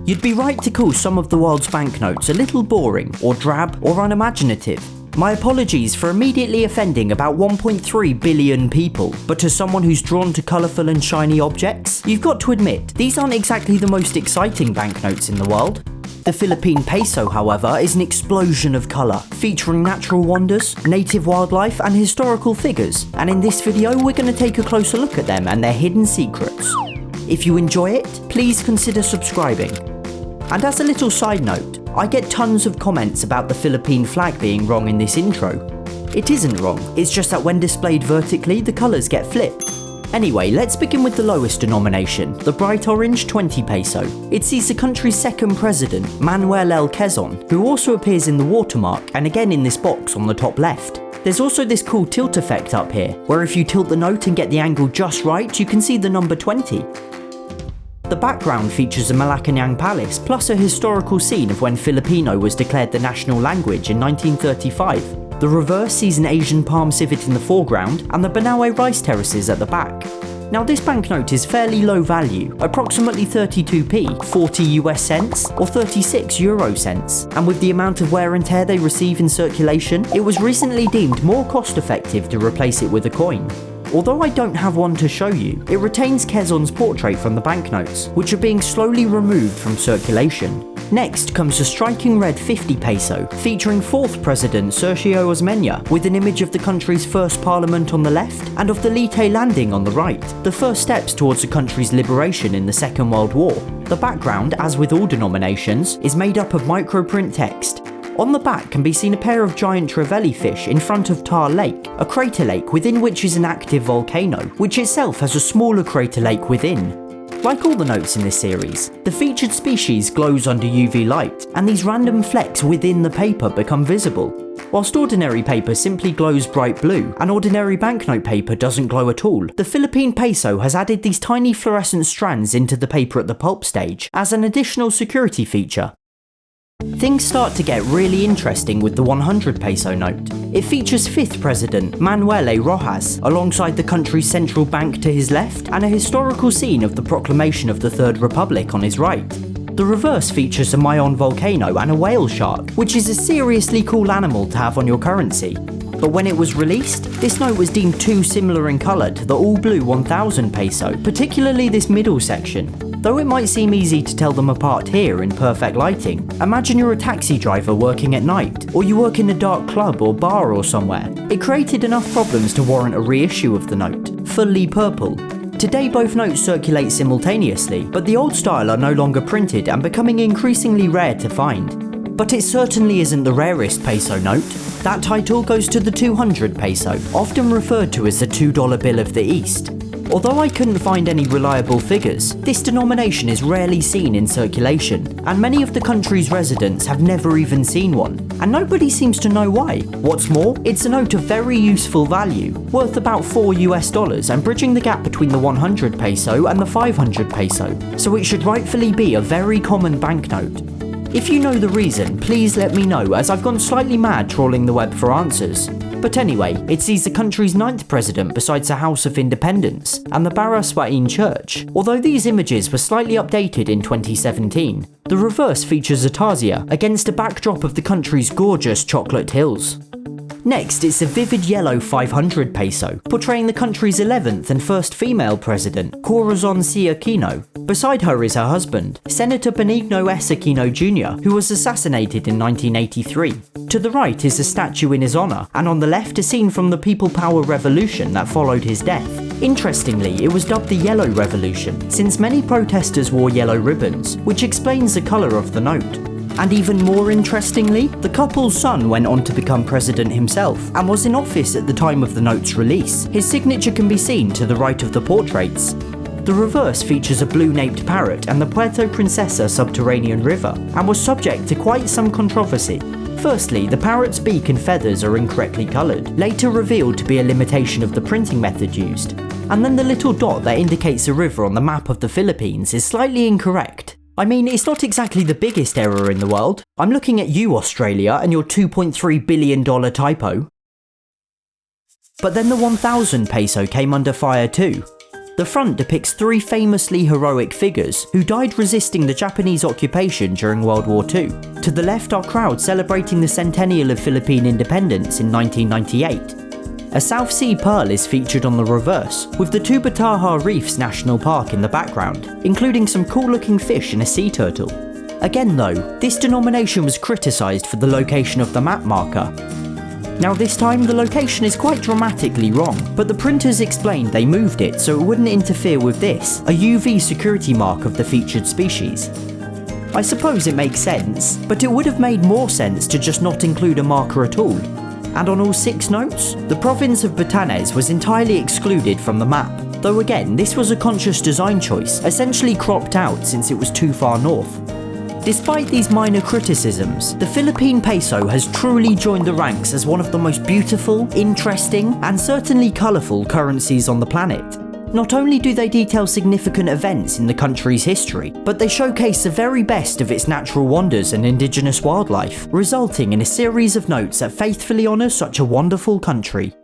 You'd be right to call some of the world's banknotes a little boring, or drab, or unimaginative. My apologies for immediately offending about 1.3 billion people, but as someone who's drawn to colourful and shiny objects, you've got to admit, these aren't exactly the most exciting banknotes in the world. The Philippine Peso, however, is an explosion of colour, featuring natural wonders, native wildlife and historical figures, and in this video we're going to take a closer look at them and their hidden secrets. If you enjoy it, please consider subscribing. And as a little side note, I get tons of comments about the Philippine flag being wrong in this intro. It isn't wrong, it's just that when displayed vertically, the colours get flipped. Anyway, let's begin with the lowest denomination, the bright orange 20 peso. It sees the country's second president, Manuel L. Quezon, who also appears in the watermark and again in this box on the top left. There's also this cool tilt effect up here, where if you tilt the note and get the angle just right, you can see the number 20. The background features a Malacanang Palace, plus a historical scene of when Filipino was declared the national language in 1935. The reverse sees an Asian palm civet in the foreground, and the Banawe rice terraces at the back. Now this banknote is fairly low value, approximately 32p, 40 US cents, or 36 Euro cents, and with the amount of wear and tear they receive in circulation, it was recently deemed more cost effective to replace it with a coin. Although I don't have one to show you, it retains Quezon's portrait from the banknotes, which are being slowly removed from circulation. Next comes the striking red 50 peso, featuring 4th President Sergio Osmeña, with an image of the country's first parliament on the left, and of the Leyte landing on the right, the first steps towards the country's liberation in the Second World War. The background, as with all denominations, is made up of microprint text. On the back can be seen a pair of giant trevally fish in front of Tar Lake, a crater lake within which is an active volcano, which itself has a smaller crater lake within. Like all the notes in this series, the featured species glows under UV light, and these random flecks within the paper become visible. Whilst ordinary paper simply glows bright blue, and ordinary banknote paper doesn't glow at all, the Philippine Peso has added these tiny fluorescent strands into the paper at the pulp stage as an additional security feature. Things start to get really interesting with the 100 peso note. It features 5th President Manuel A. Rojas, alongside the country's central bank to his left, and a historical scene of the proclamation of the Third Republic on his right. The reverse features a Mayon volcano and a whale shark, which is a seriously cool animal to have on your currency. But when it was released, this note was deemed too similar in colour to the all-blue 1000 peso, particularly this middle section. Though it might seem easy to tell them apart here in perfect lighting, imagine you're a taxi driver working at night, or you work in a dark club or bar or somewhere. It created enough problems to warrant a reissue of the note, fully purple. Today both notes circulate simultaneously, but the old style are no longer printed and becoming increasingly rare to find. But it certainly isn't the rarest peso note. That title goes to the 200 peso, often referred to as the $2 bill of the East. Although I couldn't find any reliable figures, this denomination is rarely seen in circulation, and many of the country's residents have never even seen one, and nobody seems to know why. What's more, it's a note of very useful value, worth about $4 US and bridging the gap between the 100 peso and the 500 peso, so it should rightfully be a very common banknote. If you know the reason, please let me know, as I've gone slightly mad trawling the web for answers. But anyway, it sees the country's 9th president besides the House of Independence and the Baraswain Church, although these images were slightly updated in 2017. The reverse features Atasia against a backdrop of the country's gorgeous chocolate hills. Next, it's a vivid yellow 500 peso, portraying the country's 11th and first female president, Corazon C. Aquino. Beside her is her husband, Senator Benigno S. Aquino Jr., who was assassinated in 1983. To the right is a statue in his honour, and on the left a scene from the People Power Revolution that followed his death. Interestingly, it was dubbed the Yellow Revolution, since many protesters wore yellow ribbons, which explains the colour of the note. And even more interestingly, the couple's son went on to become president himself, and was in office at the time of the note's release. His signature can be seen to the right of the portraits. The reverse features a blue-naped parrot and the Puerto Princesa subterranean river, and was subject to quite some controversy. Firstly, the parrot's beak and feathers are incorrectly coloured, later revealed to be a limitation of the printing method used. And then the little dot that indicates a river on the map of the Philippines is slightly incorrect. I mean, it's not exactly the biggest error in the world. I'm looking at you, Australia, and your $2.3 billion typo. But then the 1000 peso came under fire too. The front depicts 3 famously heroic figures who died resisting the Japanese occupation during World War II. To the left are crowds celebrating the centennial of Philippine independence in 1998. A South Sea pearl is featured on the reverse, with the two Bataha Reefs National Park in the background, including some cool looking fish and a sea turtle. Again though, this denomination was criticised for the location of the map marker. Now this time the location is quite dramatically wrong, but the printers explained they moved it so it wouldn't interfere with this, a UV security mark of the featured species. I suppose it makes sense, but it would have made more sense to just not include a marker at all. And on all 6 notes, the province of Batanes was entirely excluded from the map, though again this was a conscious design choice, essentially cropped out since it was too far north. Despite these minor criticisms, the Philippine Peso has truly joined the ranks as one of the most beautiful, interesting, and certainly colourful currencies on the planet. Not only do they detail significant events in the country's history, but they showcase the very best of its natural wonders and indigenous wildlife, resulting in a series of notes that faithfully honour such a wonderful country.